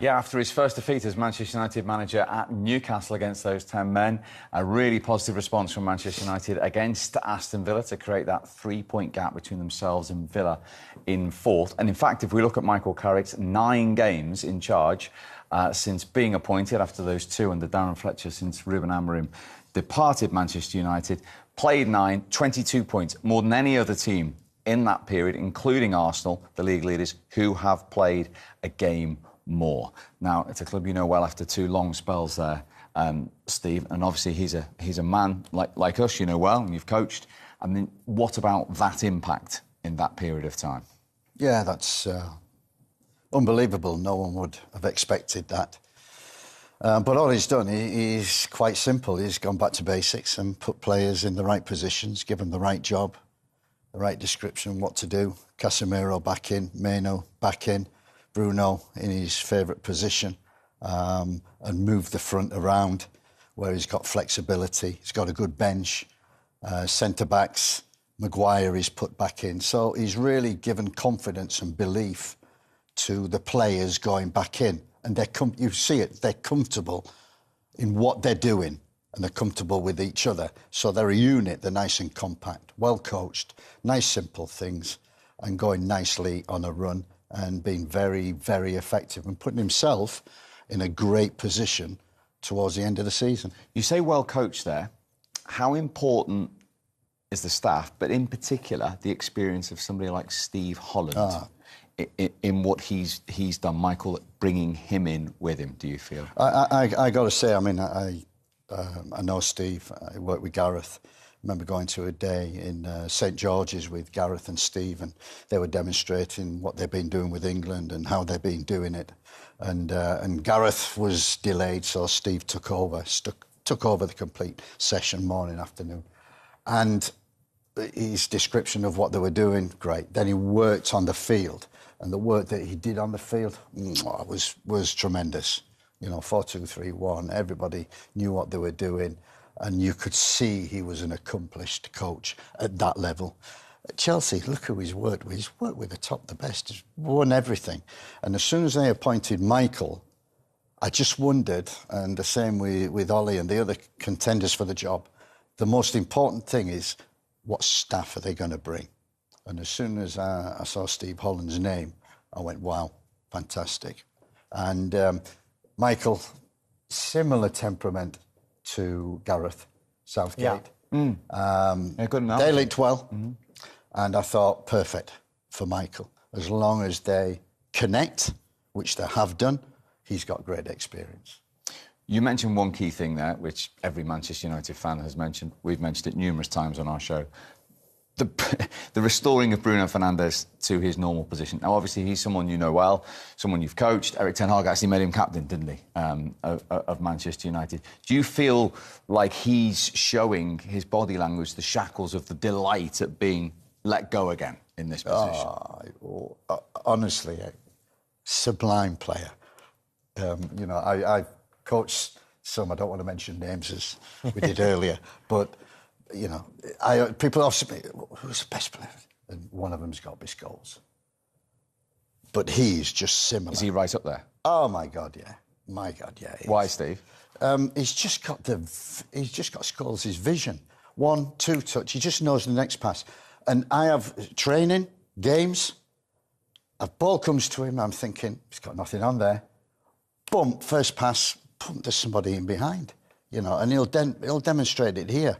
Yeah, after his first defeat as Manchester United manager at Newcastle against those 10 men, a really positive response from Manchester United against Aston Villa to create that 3-point gap between themselves and Villa in fourth. And in fact, if we look at Michael Carrick's 9 games in charge since being appointed, after those 2 under Darren Fletcher since Ruben Amorim departed Manchester United, played 9, 22 points, more than any other team in that period, including Arsenal, the league leaders, who have played a game more. Now, it's a club you know well after 2 long spells there, Steve, and obviously he's a man like us, you know well, and you've coached. I mean, what about that impact in that period of time? Yeah, that's unbelievable. No one would have expected that. But all he's done is quite simple. He's gone back to basics and put players in the right positions, give them the right job, the right description, what to do. Casemiro back in, Meno back in, Bruno in his favourite position, and moved the front around where he's got flexibility. He's got a good bench. Centre-backs, Maguire is put back in. So he's really given confidence and belief to the players going back in. And you see it, they're comfortable in what they're doing and they're comfortable with each other. So they're a unit, they're nice and compact, well coached, nice simple things, and going nicely on a run and being very, very effective and putting himself in a great position towards the end of the season. You say well coached there. How important is the staff, but in particular the experience of somebody like Steve Holland in what he's done? Michael, bringing him in with him, do you feel? I got to say, I mean, I know Steve. I worked with Gareth. I remember going to a day in St George's with Gareth and Steve, and they were demonstrating what they've been doing with England and how they've been doing it. And Gareth was delayed, so Steve took over the complete session, morning, afternoon. And his description of what they were doing, great. Then he worked on the field, and the work that he did on the field was tremendous. You know, 4-2-3-1, everybody knew what they were doing, and you could see he was an accomplished coach at that level. At Chelsea, look who he's worked with. He's worked with the top, the best. He's won everything. And as soon as they appointed Michael, I just wondered, and the same with Ollie and the other contenders for the job, the most important thing is what staff are they going to bring? And as soon as I saw Steve Holland's name, I went, wow, fantastic. And Michael, similar temperament to Gareth Southgate. Yeah. Good enough. They linked well. Mm-hmm. And I thought, perfect for Michael. As long as they connect, which they have done, he's got great experience. You mentioned one key thing there, which every Manchester United fan has mentioned. We've mentioned it numerous times on our show. The restoring of Bruno Fernandes to his normal position. Now, obviously, he's someone you know well, someone you've coached. Eric Ten Hag actually made him captain, didn't he, of Manchester United. Do you feel like he's showing his body language the shackles of the delight at being let go again in this position? Honestly, a sublime player. You know, I've coached some, I don't want to mention names as we did earlier, but, you know, people ask me, who's the best player? And one of them's got to be Scholes. But he's just similar. Is he right up there? Oh, my God, yeah. My God, yeah. Why, Steve? He's just got Scholes' vision. 1-2 touch. He just knows the next pass. And I have training, games. A ball comes to him, I'm thinking, he's got nothing on there. Boom, first pass, boom, there's somebody in behind. You know, and he'll demonstrate it here.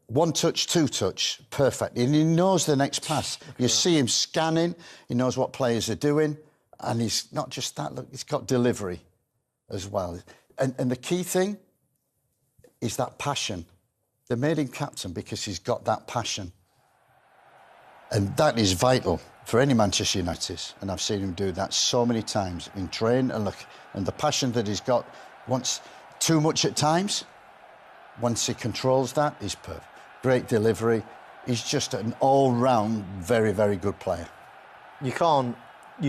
1 touch, 2 touch, perfect. And he knows the next pass. You see him scanning, he knows what players are doing, and he's not just that, look, he's got delivery as well. And the key thing is that passion. They made him captain because he's got that passion. And that is vital for any Manchester United. And I've seen him do that so many times in train. And look, and the passion that he's got, once too much at times, once he controls that, he's perfect. Great delivery. He's just an all-round, very, very good player. You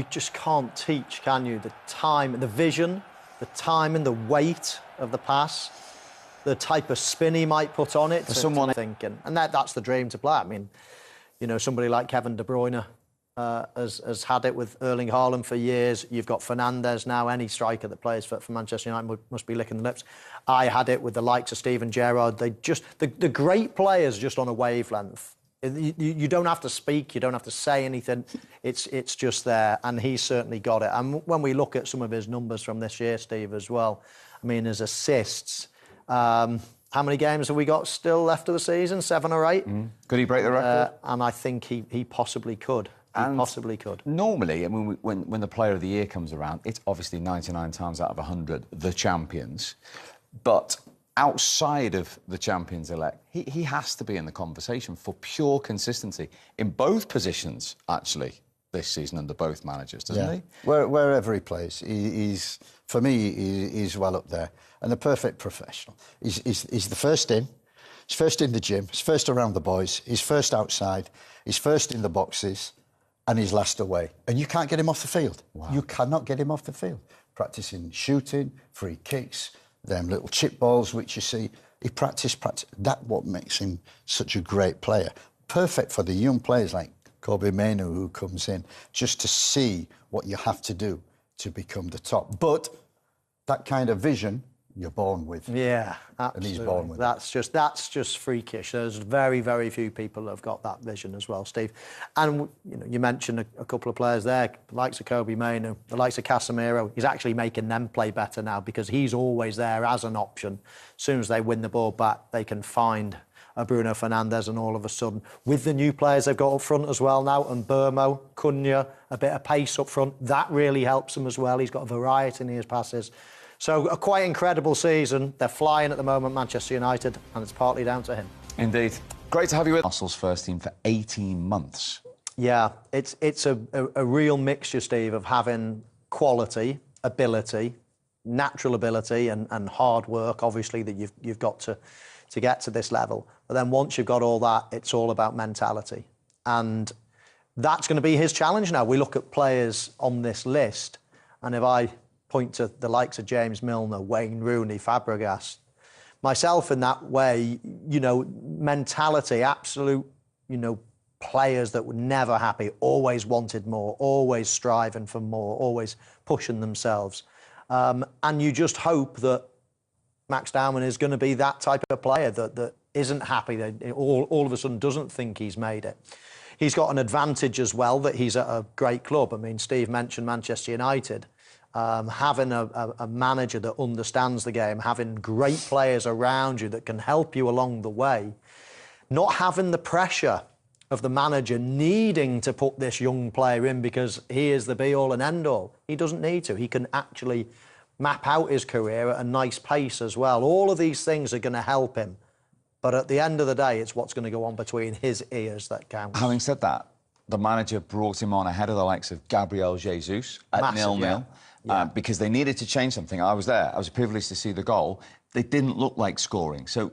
just can't teach, can you? The time, the vision, the time and the weight of the pass, the type of spin he might put on it. For someone thinking, and that's the dream to play. I mean, you know, somebody like Kevin De Bruyne has had it with Erling Haaland for years. You've got Fernandes now. Any striker that plays for Manchester United must be licking the lips. I had it with the likes of Steven Gerrard. They just the great players just on a wavelength. You don't have to speak. You don't have to say anything. It's just there, and he's certainly got it. And when we look at some of his numbers from this year, Steve, as well, I mean, his assists. How many games have we got still left of the season? 7 or 8? Could he break the record? And I think he possibly could. Possibly could. Normally, I mean, when the Player of the Year comes around, it's obviously 99 times out of 100 the champions. But outside of the champions-elect, he has to be in the conversation for pure consistency in both positions, actually, this season under both managers, doesn't he? Wherever he plays, he's for me, he's well up there. And the perfect professional. He's the first in. He's first in the gym. He's first around the boys. He's first outside. He's first in the boxes. And he's last away. And you can't get him off the field. Wow. You cannot get him off the field. Practising shooting, free kicks, them little chip balls which you see. He practice. That's what makes him such a great player. Perfect for the young players like Kobe Mainoo who comes in, just to see what you have to do to become the top. But that kind of vision you're born with. Yeah, absolutely. And he's born with that's just freakish. There's very, very few people that have got that vision as well, Steve. And you mentioned a couple of players there, the likes of Kobe Mainoo, the likes of Casemiro. He's actually making them play better now because he's always there as an option. As soon as they win the ball back, they can find a Bruno Fernandes, and all of a sudden, with the new players they've got up front as well now, and Burmo, Cunha, a bit of pace up front, that really helps him as well. He's got a variety in his passes. So a quite incredible season. They're flying at the moment, Manchester United, and it's partly down to him. Indeed. Great to have you with Arsenal's first team for 18 months. Yeah, it's a real mixture, Steve, of having quality, ability, natural ability and hard work, obviously, that you've got to get to this level. But then once you've got all that, it's all about mentality. And that's going to be his challenge now. We look at players on this list, and if I point to the likes of James Milner, Wayne Rooney, Fabregas, myself in that way, mentality, absolute, players that were never happy, always wanted more, always striving for more, always pushing themselves. And you just hope that Max Dowman is going to be that type of player that isn't happy, that all of a sudden doesn't think he's made it. He's got an advantage as well that he's at a great club. I mean, Steve mentioned Manchester United. Having a manager that understands the game, having great players around you that can help you along the way, not having the pressure of the manager needing to put this young player in because he is the be-all and end-all. He doesn't need to. He can actually map out his career at a nice pace as well. All of these things are going to help him. But at the end of the day, it's what's going to go on between his ears that counts. Having said that, the manager brought him on ahead of the likes of Gabriel Jesus at 0-0. Because they needed to change something. I was there. I was privileged to see the goal. They didn't look like scoring. So